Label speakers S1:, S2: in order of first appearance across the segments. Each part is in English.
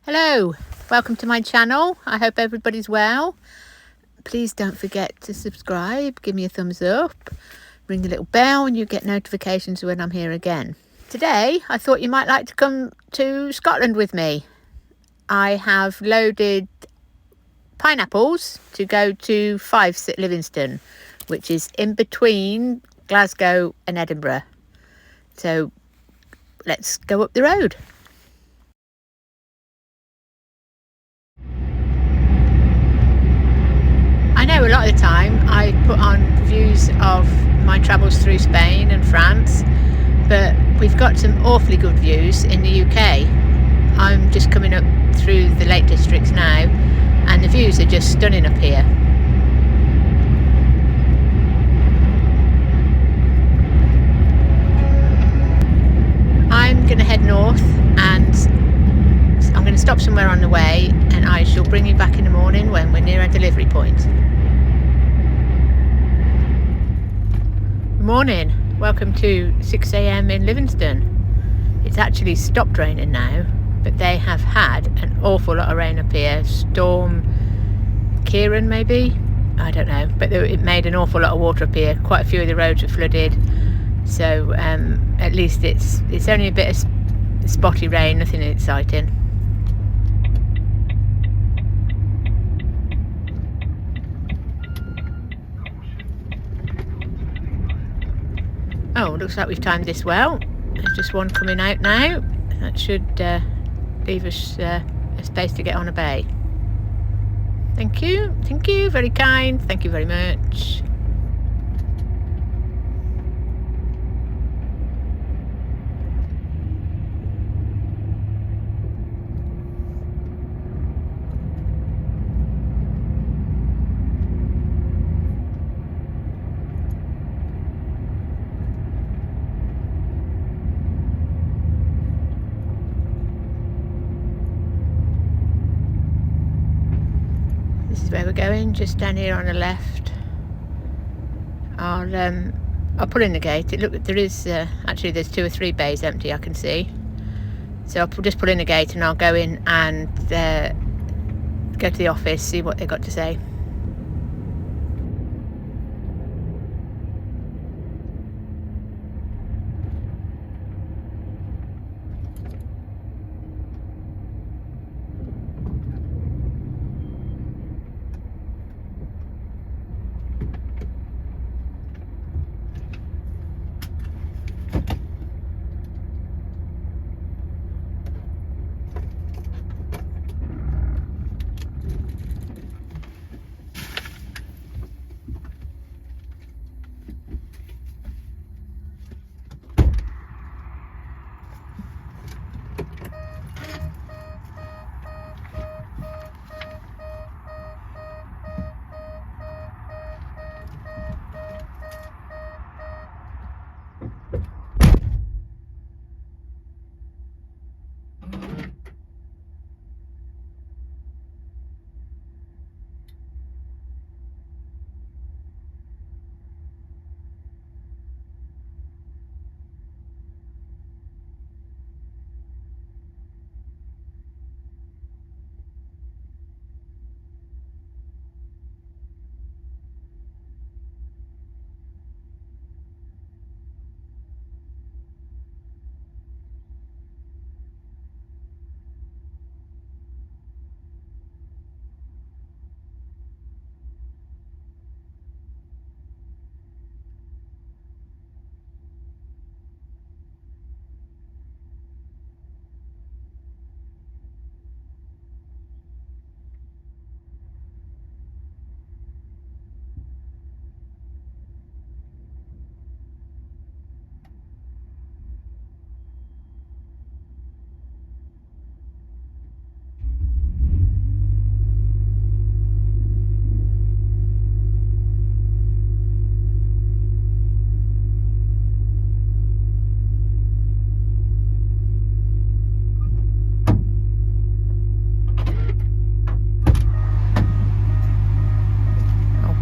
S1: Hello, welcome to my channel. I hope everybody's well. Please don't forget to subscribe, give me a thumbs up, ring the little bell and you get notifications when I'm here again. Today I thought you might like to come to Scotland with me. I have loaded pineapples to go to Fives at Livingston, which is in between Glasgow and Edinburgh. So let's go up the road. I know a lot of the time I put on views of my travels through Spain and France, but we've got some awfully good views in the UK. I'm just coming up through the Lake Districts now and the views are just stunning up here. I'm going to head north and I'm going to stop somewhere on the way and I shall bring you back in the morning when we're near our delivery point. Good morning, welcome to 6 a.m. in Livingston. It's actually stopped raining now, but they have had an awful lot of rain up here. Storm Kieran maybe? I don't know, but it made an awful lot of water up here. Quite a few of the roads were flooded, so at least it's only a bit of spotty rain, nothing exciting. Oh, looks like we've timed this well. There's just one coming out now. That should leave us a space to get on a bay. Thank you, very kind, thank you very much. This is where we're going, just down here on the left. I'll pull in the gate. There is actually there's 2 or 3 bays empty I can see. So I'll just pull in the gate and I'll go in and go to the office, see what they've got to say.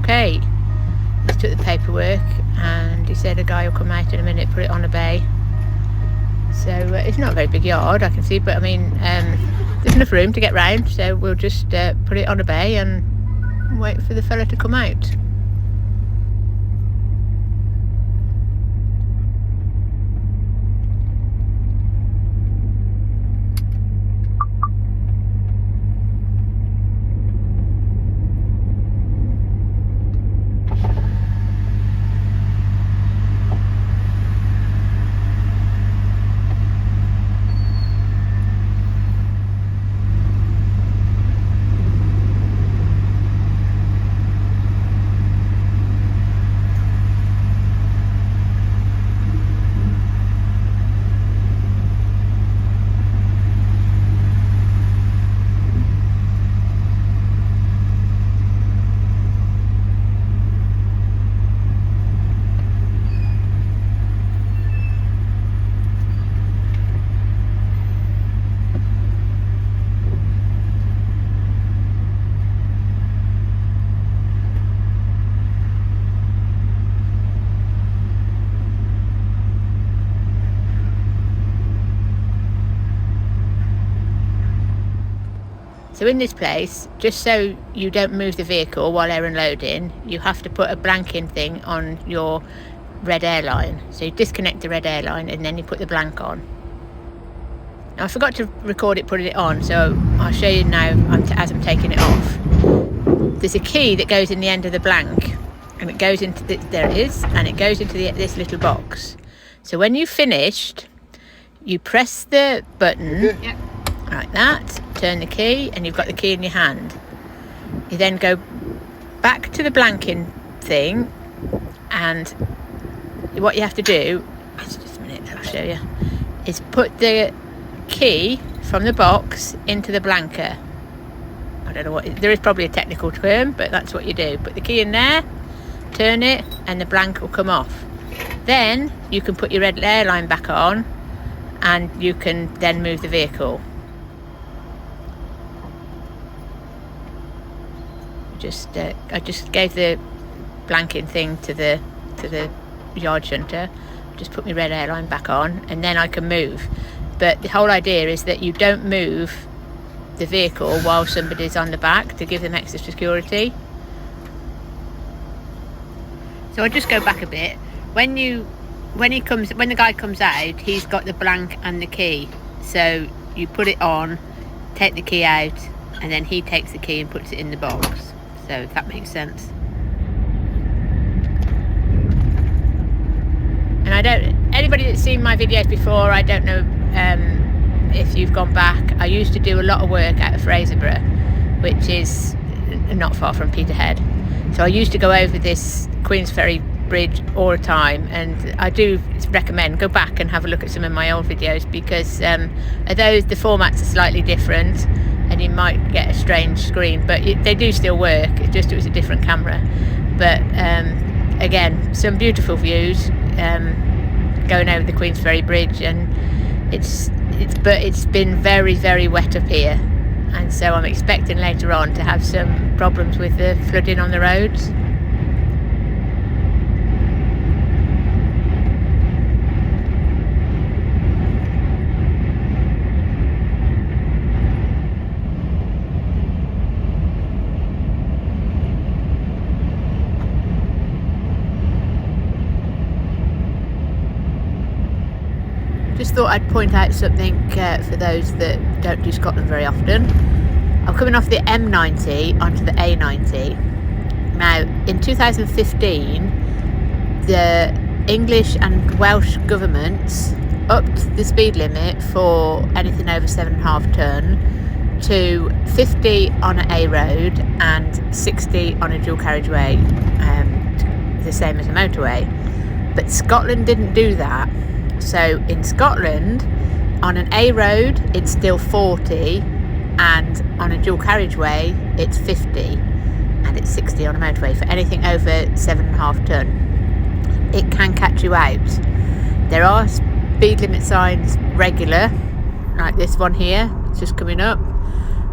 S1: Okay, just took the paperwork and he said a guy will come out in a minute, put it on a bay. So it's not a very big yard I can see, but I mean there's enough room to get round, so we'll just put it on a bay and wait for the fella to come out. So in this place, just so you don't move the vehicle while they're unloading, you have to put a blanking thing on your red airline. So you disconnect the red airline and then you put the blank on. Now I forgot to record it putting it on, so I'll show you now as I'm taking it off. There's a key that goes in the end of the blank, and it goes into there it is, and it goes into this little box. So when you've finished, you press the button.
S2: Yep.
S1: Like that, turn the key, and you've got the key in your hand. You then go back to the blanking thing, and what you have to do, just a minute, I'll show you, is put the key from the box into the blanker. I don't know what, there is probably a technical term, but that's what you do. Put the key in there, turn it, and the blank will come off. Then you can put your red airline back on, and you can then move the vehicle. I just gave the blanking thing to the yard shunter, just put my red airline back on, and then I can move. But the whole idea is that you don't move the vehicle while somebody's on the back, to give them extra security. So I'll just go back a bit. When the guy comes out, he's got the blank and the key. So you put it on, take the key out, and then he takes the key and puts it in the box. So if that makes sense. And anybody that's seen my videos before, I don't know if you've gone back, I used to do a lot of work out of Fraserburgh, which is not far from Peterhead. So I used to go over this Queensferry Bridge all the time, and I do recommend go back and have a look at some of my old videos, because although the formats are slightly different and you might get a strange screen, but they do still work. It was a different camera. But again, some beautiful views going over the Queensferry Bridge, and it's been very, very wet up here, and so I'm expecting later on to have some problems with the flooding on the roads. Just thought I'd point out something for those that don't do Scotland very often. I'm coming off the M90 onto the A90. Now, in 2015, the English and Welsh governments upped the speed limit for anything over 7.5 tonne to 50 on an A road and 60 on a dual carriageway, the same as a motorway. But Scotland didn't do that. So in Scotland, on an A road, it's still 40, and on a dual carriageway, it's 50, and it's 60 on a motorway for anything over 7.5 tonne. It can catch you out. There are speed limit signs regular, like this one here. It's just coming up.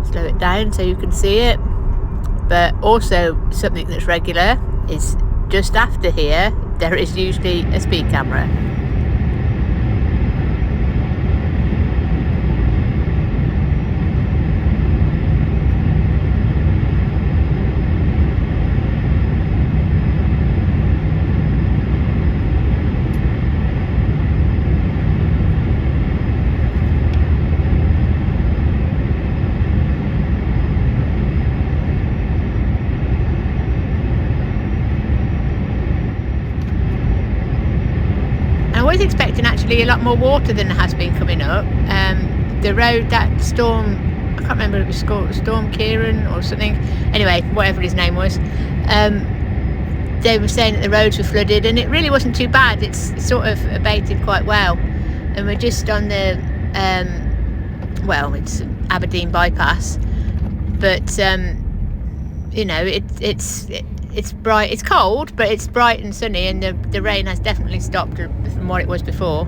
S1: Slow it down so you can see it. But also something that's regular is just after here, there is usually a speed camera. be a lot more water than there has been coming up. The road, that storm, I can't remember if it was called Storm Kieran or something. Anyway, whatever his name was. They were saying that the roads were flooded, and it really wasn't too bad. It's sort of abated quite well. And we're just on the, well, it's Aberdeen bypass. But, you know, it's bright. It's cold, but it's bright and sunny, and the rain has definitely stopped from what it was before.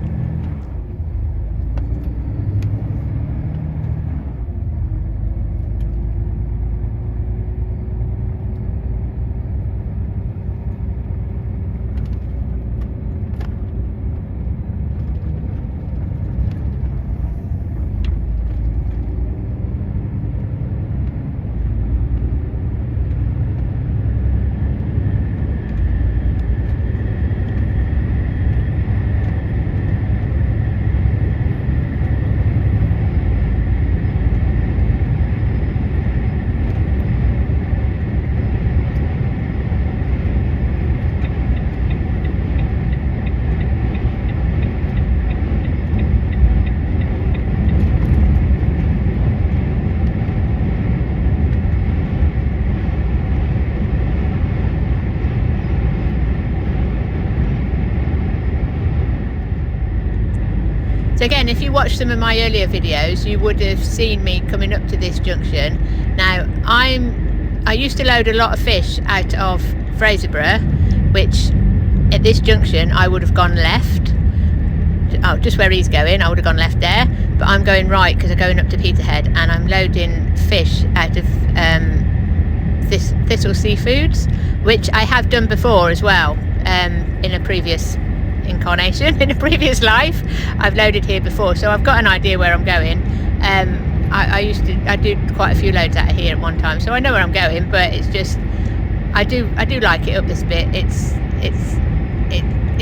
S1: So again, if you watched some of my earlier videos, you would have seen me coming up to this junction. Now, I used to load a lot of fish out of Fraserburgh, which at this junction I would have gone left. Oh, just where he's going, I would have gone left there. But I'm going right because I'm going up to Peterhead, and I'm loading fish out of Thistle Seafoods, which I have done before as well, in a previous incarnation, in a previous life. I've loaded here before, so I've got an idea where I'm going. I did quite a few loads out of here at one time, so I know where I'm going. But it's just, I do like it up this bit. It's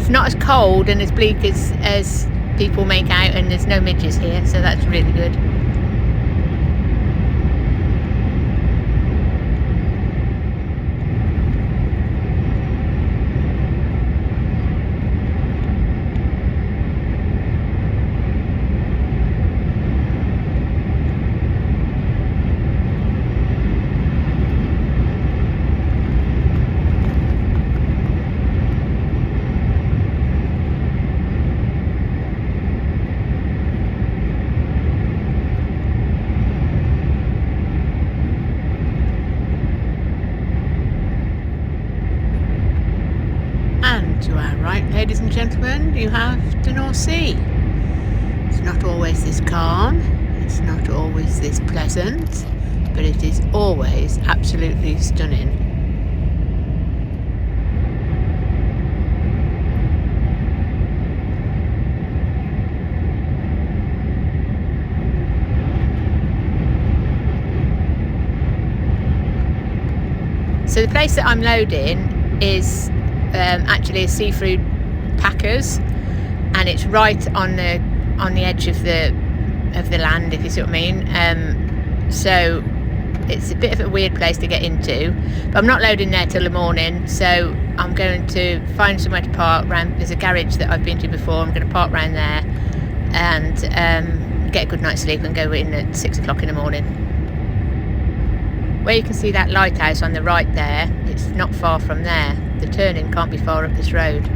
S1: not as cold and as bleak as people make out, and there's no midges here, so that's really good. To our right, ladies and gentlemen, you have the North Sea. It's not always this calm, it's not always this pleasant, but it is always absolutely stunning. So the place that I'm loading is actually a seafood packers, and it's right on the edge of the land, if you see what I mean. So it's a bit of a weird place to get into, but I'm not loading there till the morning, so I'm going to find somewhere to park round. There's a garage that I've been to before. I'm going to park round there and get a good night's sleep and go in at 6 o'clock in the morning. Where you can see that lighthouse on the right there, it's not far from there. The turning can't be far up this road.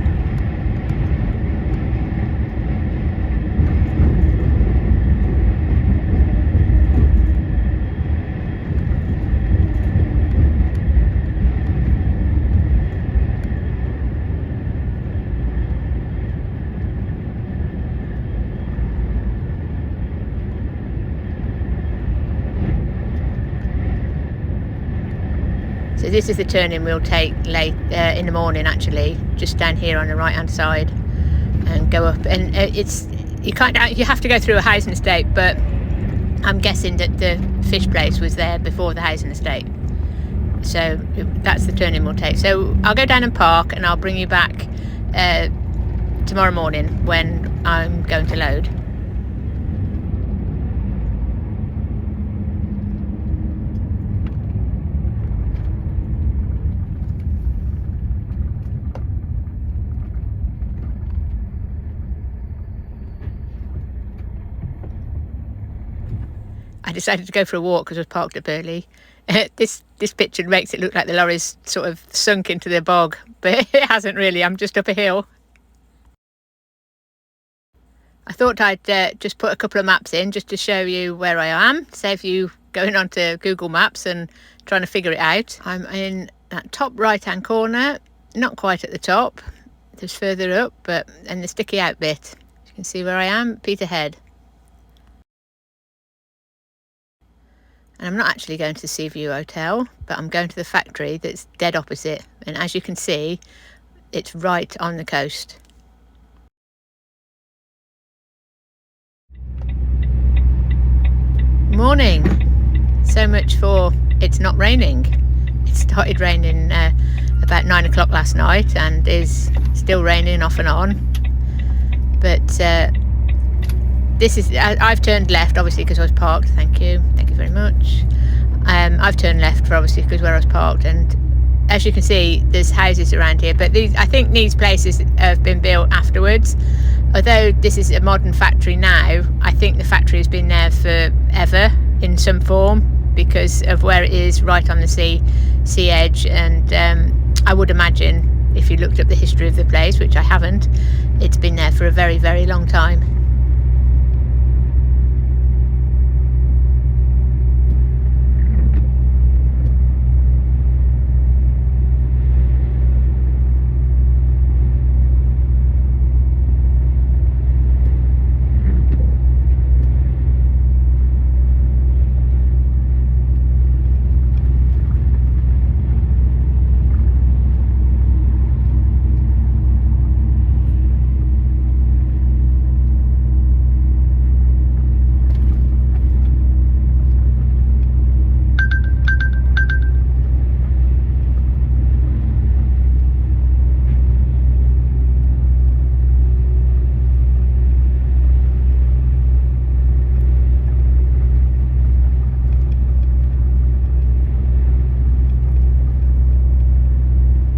S1: So this is the turning we'll take late in the morning, actually, just down here on the right hand side, and go up. And you have to go through a housing estate, but I'm guessing that the fish place was there before the housing estate. So that's the turning we'll take. So I'll go down and park, and I'll bring you back tomorrow morning when I'm going to load. decided to go for a walk because I was parked up early. This picture makes it look like the lorry's sort of sunk into the bog, but it hasn't really. I'm just up a hill. I thought I'd just put a couple of maps in just to show you where I am, save you going onto Google Maps and trying to figure it out. I'm in that top right hand corner, not quite at the top, just further up, but in the sticky out bit. You can see where I am, Peterhead. And I'm not actually going to the Seaview Hotel, but I'm going to the factory that's dead opposite. And as you can see, it's right on the coast. Morning. So much for it's not raining. It started raining about 9 o'clock last night and is still raining off and on. But this is, I've turned left obviously because I was parked. Thank you very much. I've turned left for obviously because where I was parked, and as you can see there's houses around here, but I think these places have been built afterwards. Although this is a modern factory now, I think the factory has been there forever in some form because of where it is, right on the sea edge. And I would imagine if you looked up the history of the place, which I haven't, it's been there for a very, very long time.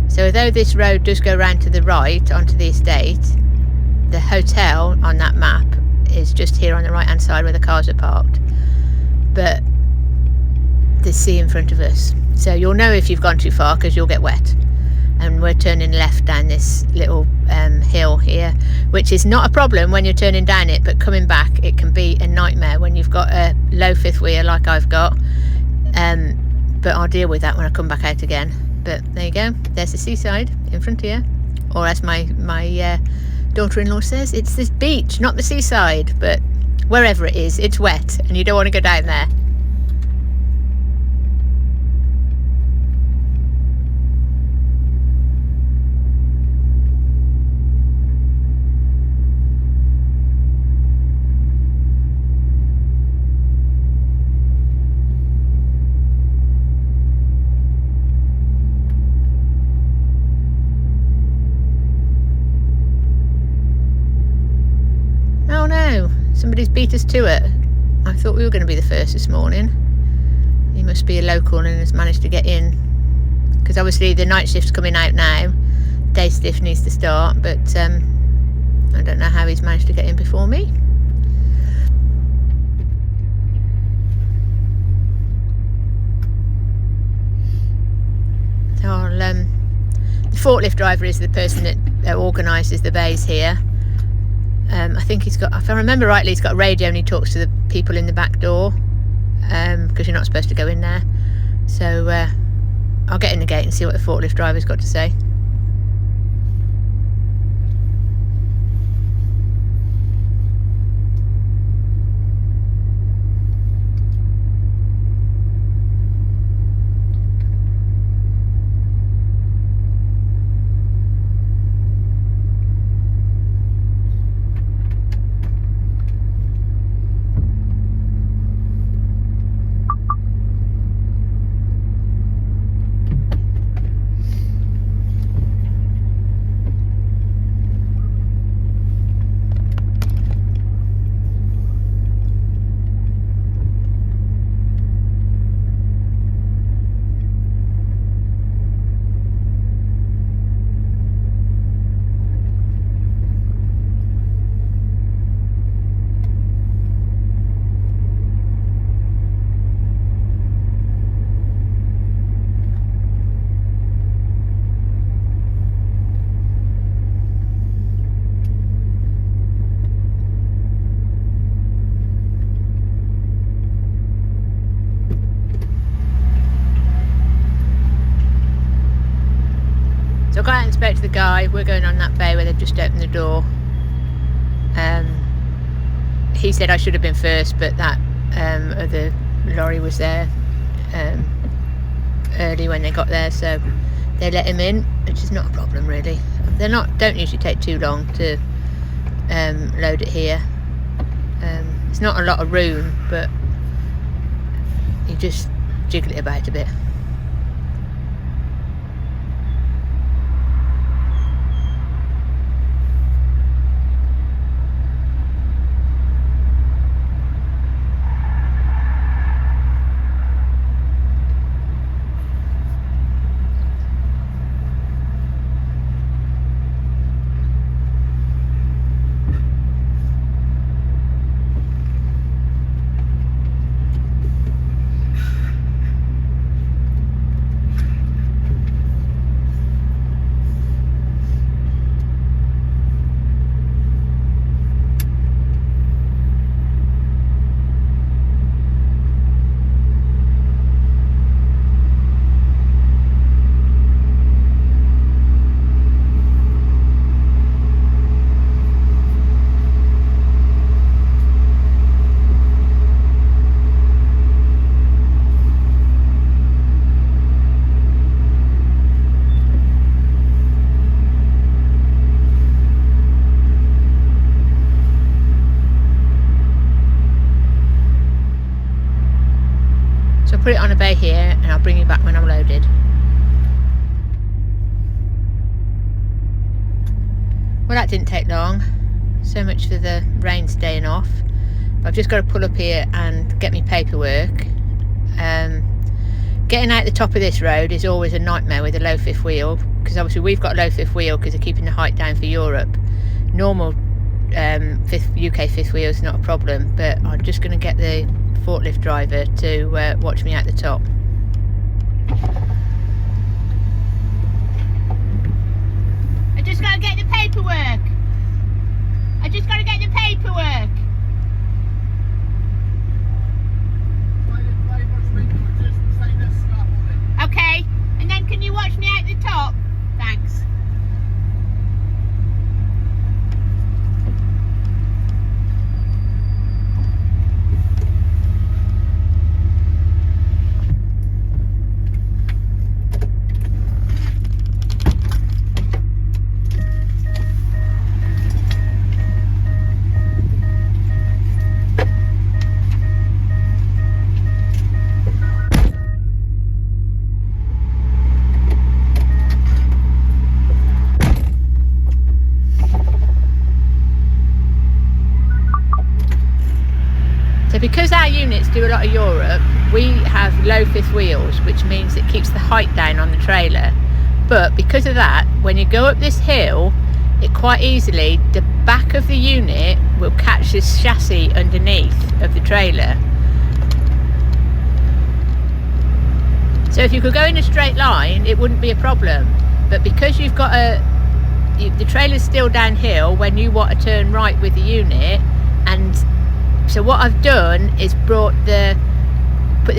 S1: So although this road does go round to the right onto the estate, the hotel on that map is just here on the right hand side where the cars are parked. But there's sea in front of us, so you'll know if you've gone too far because you'll get wet. And we're turning left down this little hill here, which is not a problem when you're turning down it, but coming back it can be a nightmare when you've got a low fifth wheel like I've got. But I'll deal with that when I come back out again. But there you go, there's the seaside in front here, or as my daughter-in-law says, it's this beach, not the seaside. But wherever it is, it's wet and you don't want to go down there. Oh no, somebody's beat us to it. I thought we were going to be the first this morning. He must be a local and has managed to get in, because obviously the night shift's coming out now. Day shift needs to start, but I don't know how he's managed to get in before me. So the forklift driver is the person that organises the bays here. I think he's got, if I remember rightly, he's got a radio and he talks to the people in the back door, because you're not supposed to go in there. So I'll get in the gate and see what the forklift driver's got to say. got out and spoke to the guy. We're going on that bay where they've just opened the door. He said I should have been first, but that other lorry was there early when they got there, so they let him in, which is not a problem really. Don't usually take too long to load it here. It's not a lot of room, but you just jiggle it about a bit. Put it on a bay here and I'll bring you back when I'm loaded. Well, that didn't take long. So much for the rain staying off. But I've just got to pull up here and get me paperwork. Getting out the top of this road is always a nightmare with a low fifth wheel, because obviously we've got a low fifth wheel because they're keeping the height down for Europe. Normal UK fifth wheel is not a problem, but I'm just going to get the forklift driver to watch me out the top. I just got to get the paperwork. Okay, and then can you watch me out the top? Thanks. So because our units do a lot of Europe, we have low fifth wheels, which means it keeps the height down on the trailer. But because of that, when you go up this hill, it quite easily, the back of the unit will catch this chassis underneath of the trailer. So if you could go in a straight line, it wouldn't be a problem. But because you've got the trailer's still downhill when you want to turn right with the unit, and so what I've done is put the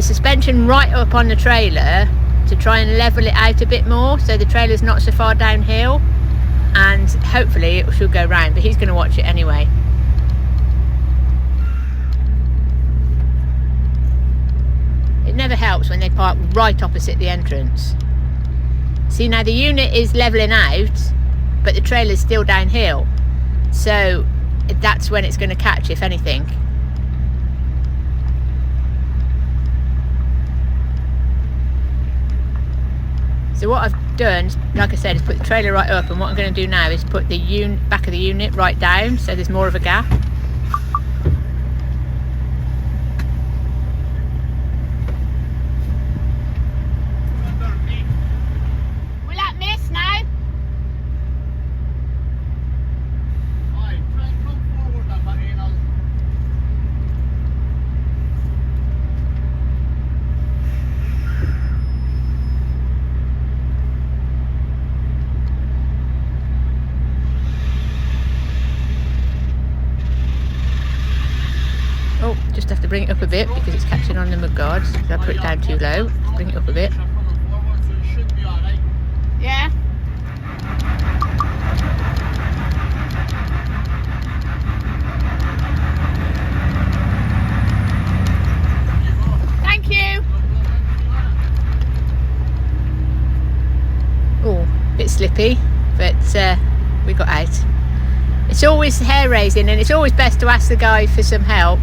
S1: suspension right up on the trailer to try and level it out a bit more, so the trailer's not so far downhill, and hopefully it should go round, but he's going to watch it anyway. It never helps when they park right opposite the entrance. See, now the unit is levelling out, but the trailer's still downhill, so that's when it's going to catch, if anything. So what I've done, like I said, is put the trailer right up, and what I'm going to do now is put the back of the unit right down, so there's more of a gap. Will that miss now?
S2: Right, try and come forward a bit, you know.
S1: Oh, just have to bring it up a bit because it's catching on the mudguards. So I put it down too low. Bring it up a bit.
S2: Coming forward, so it should be alright.
S1: Yeah. slippy, but we got out. It's always hair raising, and it's always best to ask the guy for some help.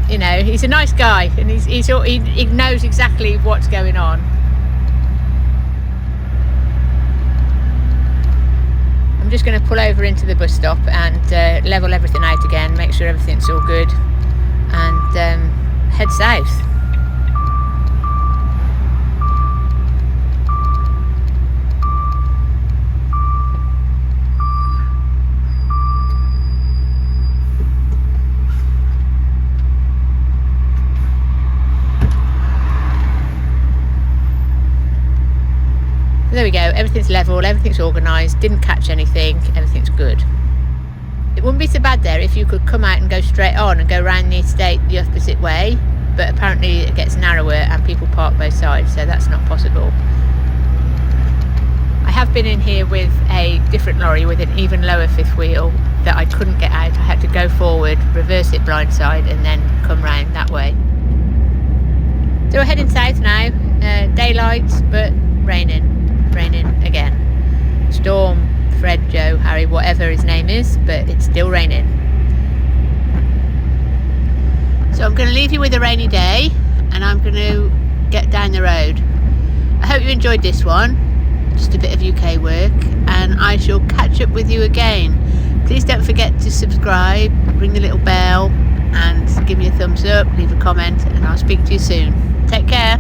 S1: You know, he's a nice guy, and he knows exactly what's going on. I'm just going to pull over into the bus stop and level everything out again, make sure everything's all good, and head south. There we go, everything's level, everything's organised, didn't catch anything, everything's good. It wouldn't be so bad there if you could come out and go straight on and go round the estate the opposite way, but apparently it gets narrower and people park both sides, so that's not possible. I have been in here with a different lorry with an even lower fifth wheel that I couldn't get out. I had to go forward, reverse it blindside, and then come round that way. So we're heading south now, daylight but raining again. Storm, Fred, Joe, Harry, whatever his name is, but it's still raining. So I'm going to leave you with a rainy day, and I'm going to get down the road. I hope you enjoyed this one, just a bit of UK work, and I shall catch up with you again. Please don't forget to subscribe, ring the little bell, and give me a thumbs up, leave a comment, and I'll speak to you soon. Take care.